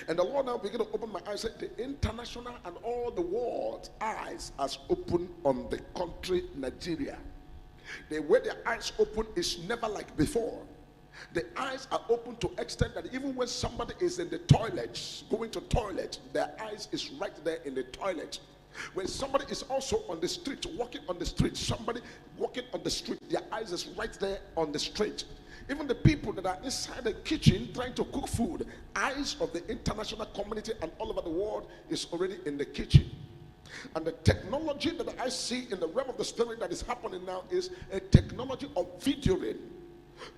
And the Lord now began to open my eyes, said the international and all the world's eyes has opened on the country Nigeria. The way their eyes open is never like before. The eyes are open to extent that even when somebody is in the toilet, going to toilet, their eyes is right there in the toilet. When somebody is also on the street, walking on the street, somebody walking on the street, their eyes is right there on the street. Even the people that are inside the kitchen trying to cook food, eyes of the international community and all over the world is already in the kitchen. And the technology that I see in the realm of the spirit that is happening now is a technology of videoing,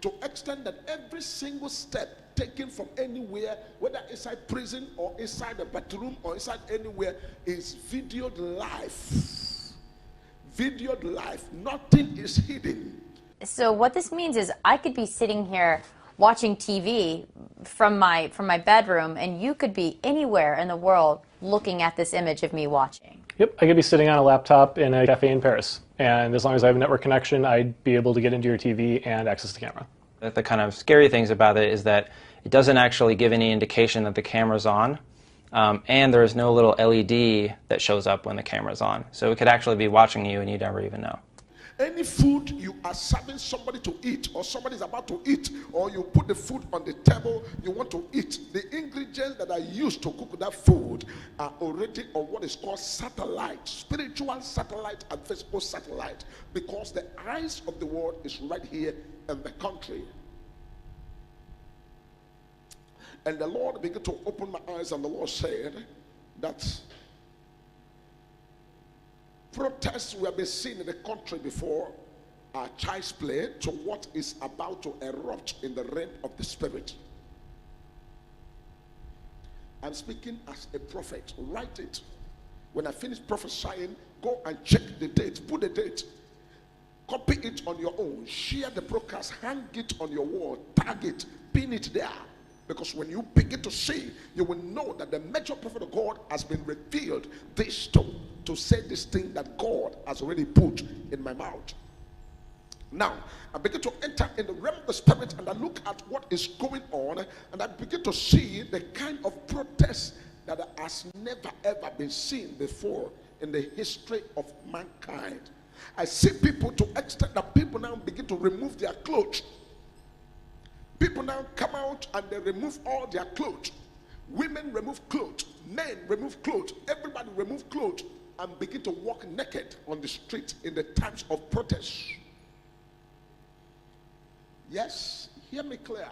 to extent that every single step taken from anywhere, whether inside prison or inside the bathroom or inside anywhere, is videoed live. Videoed live. Nothing is hidden. So what this means is I could be sitting here watching TV from my bedroom, and you could be anywhere in the world looking at this image of me watching. Yep, I could be sitting on a laptop in a cafe in Paris, and as long as I have a network connection, I'd be able to get into your TV and access the camera. The kind of scary things about it is that it doesn't actually give any indication that the camera's on, and there's no little LED that shows up when the camera's on. So it could actually be watching you and you never even know. Any food you are serving somebody to eat, or somebody is about to eat, or you put the food on the table, you want to eat, the ingredients that are used to cook that food are already on what is called satellite, spiritual satellite and physical satellite, because the eyes of the world is right here in the country. And the Lord began to open my eyes, and the Lord said that protests we have been seeing in the country before are child's play to what is about to erupt in the realm of the spirit. I'm speaking as a prophet. Write it. When I finish prophesying, go and check the date. Put the date. Copy it on your own. Share the broadcast. Hang it on your wall. Tag it. Pin it there. Because when you begin to see, you will know that the major prophet of God has been revealed this to say this thing that God has already put in my mouth. Now, I begin to enter in the realm of the spirit, and I look at what is going on, and I begin to see the kind of protest that has never ever been seen before in the history of mankind. I see people to extent that people now begin to remove their clothes. People now come out and they remove all their clothes. Women remove clothes. Men remove clothes. Everybody remove clothes and begin to walk naked on the street in the times of protest. Yes, hear me clear.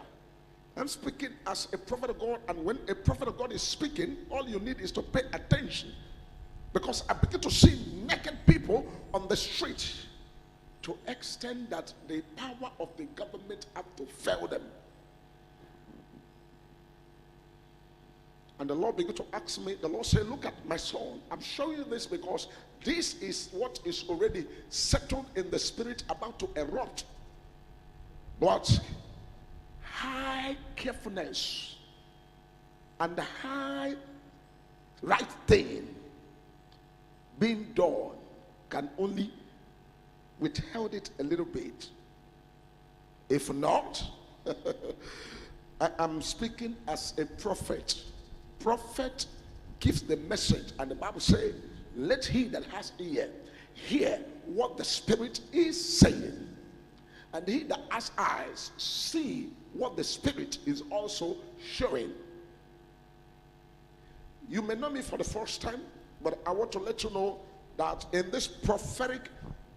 I'm speaking as a prophet of God, and when a prophet of God is speaking, all you need is to pay attention. Because I begin to see naked people on the street, to extend that the power of the government have to fail them. And the Lord began to ask me, the Lord said, look at my son. I'm showing you this because this is what is already settled in the spirit about to erupt. But high carefulness and the high right thing being done can only withheld it a little bit. If not, I am speaking as a prophet. Prophet gives the message, and the Bible says, let he that has ear hear what the Spirit is saying, and he that has eyes see what the Spirit is also showing. You may know me for the first time, but I want to let you know that in this prophetic,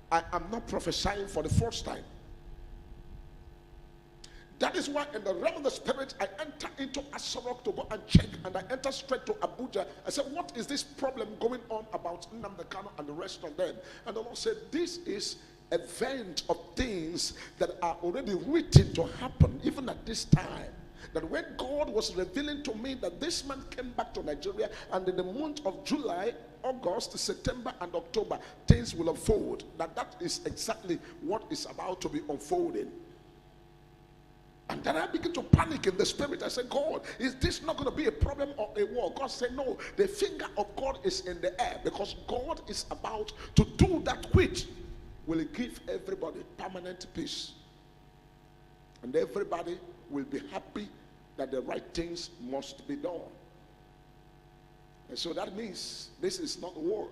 I am not prophesying for the first time. That is why in the realm of the spirit, I enter into Asarok to go and check, and I enter straight to Abuja. I said, what is this problem going on about Nnamdi Kanu and the rest of them? And the Lord said, this is a event of things that are already written to happen, even at this time. That when God was revealing to me that this man came back to Nigeria, and in the month of July, August, September, and October, things will unfold. That is exactly what is about to be unfolding. And then I begin to panic in the spirit. I said, God, is this not going to be a problem or a war? God said, no, the finger of God is in the air, because God is about to do that which will give everybody permanent peace. And everybody will be happy that the right things must be done. And so that means this is not war.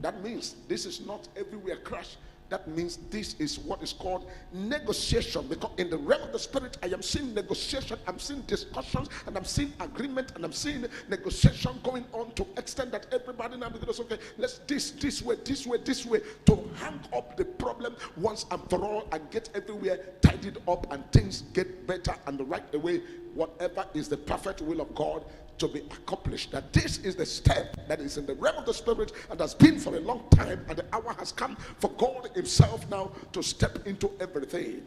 That means this is not everywhere crash. That means this is what is called negotiation. Because in the realm of the spirit, I am seeing negotiation, I'm seeing discussions, and I'm seeing agreement, and I'm seeing negotiation going on to extent that everybody now begins to say, okay, let's this way, to hang up the problem once and for all and get everywhere tidied up and things get better and the right way, whatever is the perfect will of God to be accomplished. That this is the step that is in the realm of the spirit and has been for a long time, and the hour has come for God himself now to step into everything.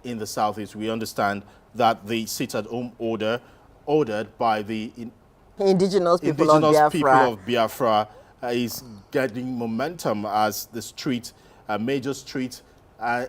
In the southeast, we understand that the sit-at-home order ordered by the indigenous people of Biafra is getting momentum as the street, major street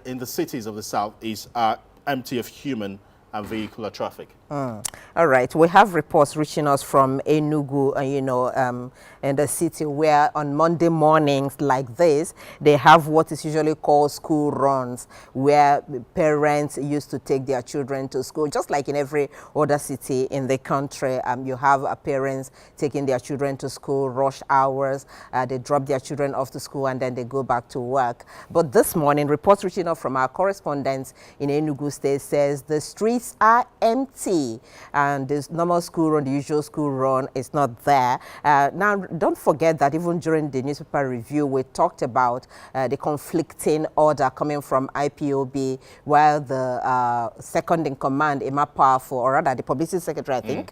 in the cities of the southeast are empty of human and vehicular traffic. All right, we have reports reaching us from Enugu, in the city, where on Monday mornings like this, they have what is usually called school runs, where parents used to take their children to school. Just like in every other city in the country, you have parents taking their children to school, rush hours, they drop their children off to school and then they go back to work. But this morning, reports reaching us from our correspondents in Enugu State says the streets are empty. And this normal school run, the usual school run, is not there. Now, don't forget that even during the newspaper review, we talked about the conflicting order coming from IPOB, while the second in command, Emma Powerful, or rather the publicity secretary, I think,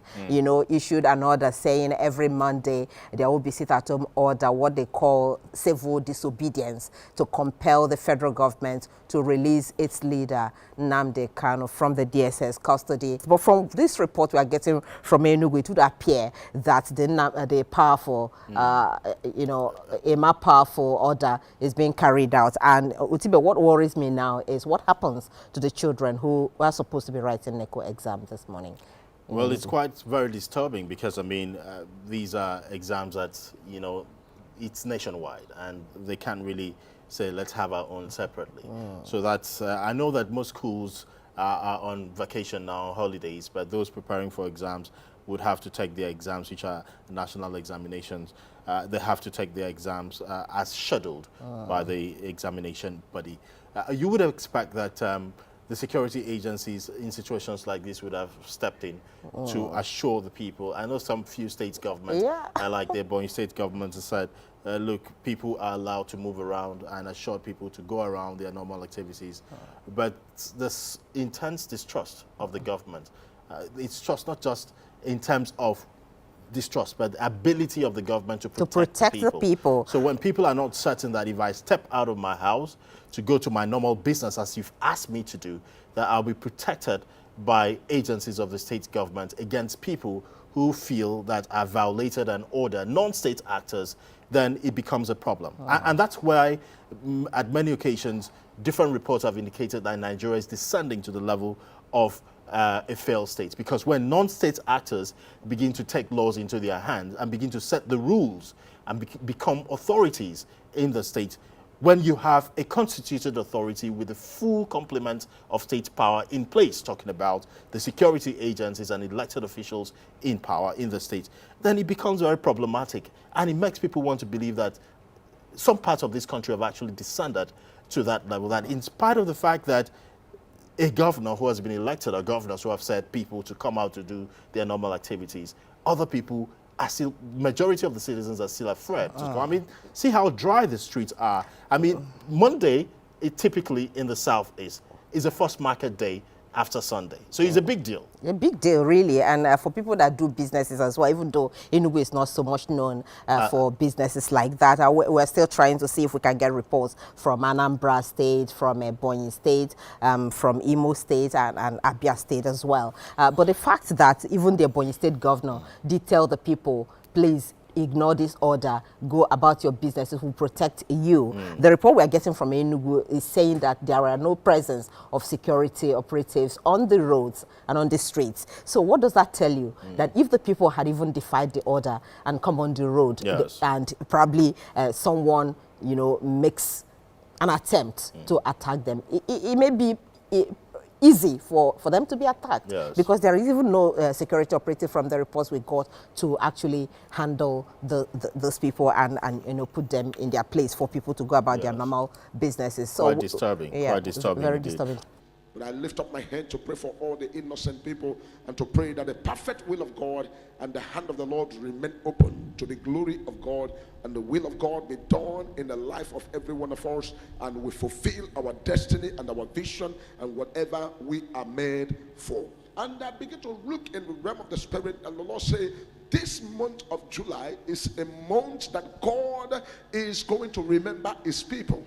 issued an order saying every Monday there will be sit-at-home order, what they call civil disobedience, to compel the federal government to release its leader, Nnamdi Kanu, from the DSS custody. But from this report we are getting from Enugu, it would appear that the powerful, Emma Powerful order is being carried out. And Utibe, what worries me now is what happens to the children who are supposed to be writing NECO exams this morning. Well, it's quite very disturbing because, I mean, these are exams that, it's nationwide and they can't really say, let's have our own separately. So that's, I know that most schools are on vacation now, holidays, but those preparing for exams would have to take their exams, which are national examinations. They have to take their exams as scheduled by the examination body. You would expect that the security agencies in situations like this would have stepped in to assure the people. I know some few state governments, like the Ebonyi state government, have said, look, people are allowed to move around and assure people to go around their normal activities. But this intense distrust of the government, it's trust not just in terms of distrust, but the ability of the government to protect the people. So when people are not certain that if I step out of my house to go to my normal business, as you've asked me to do, that I'll be protected by agencies of the state government against people who feel that I've violated an order, non-state actors, then it becomes a problem. And that's why, at many occasions, different reports have indicated that Nigeria is descending to the level of a failed state. Because when non-state actors begin to take laws into their hands and begin to set the rules and become authorities in the state, when you have a constituted authority with the full complement of state power in place, talking about the security agencies and elected officials in power in the state, then it becomes very problematic. And it makes people want to believe that some parts of this country have actually descended to that level, that in spite of the fact that a governor who has been elected, or governors who have said people to come out to do their normal activities, other people are still, majority of the citizens are still afraid to go. I mean, see how dry the streets are. I mean, Monday, typically in the South is a first market day after Sunday. So it's a big deal. A big deal, really. And for people that do businesses as well, even though Enugu is not so much known for businesses like that, we're still trying to see if we can get reports from Anambra State, from Ebonyi State, from Imo State, and Abia State as well. But the fact that even the Ebonyi State governor did tell the people, please ignore this order, go about your business, it will protect you. The report we are getting from Enugu is saying that there are no presence of security operatives on the roads and on the streets. So what does that tell you? That if the people had even defied the order and come on the road, and probably someone, makes an attempt to attack them, it may be easy for them to be attacked. Yes. Because there is even no security operative from the reports we got to actually handle those people and put them in their place for people to go about their normal businesses. So quite disturbing. Yeah, Quite disturbing. very indeed. disturbing. But I lift up my hand to pray for all the innocent people and to pray that the perfect will of God and the hand of the Lord remain open to the glory of God, and the will of God be done in the life of every one of us, and we fulfill our destiny and our vision and whatever we are made for. And I begin to look in the realm of the spirit, and the Lord say, this month of July is a month that God is going to remember his people.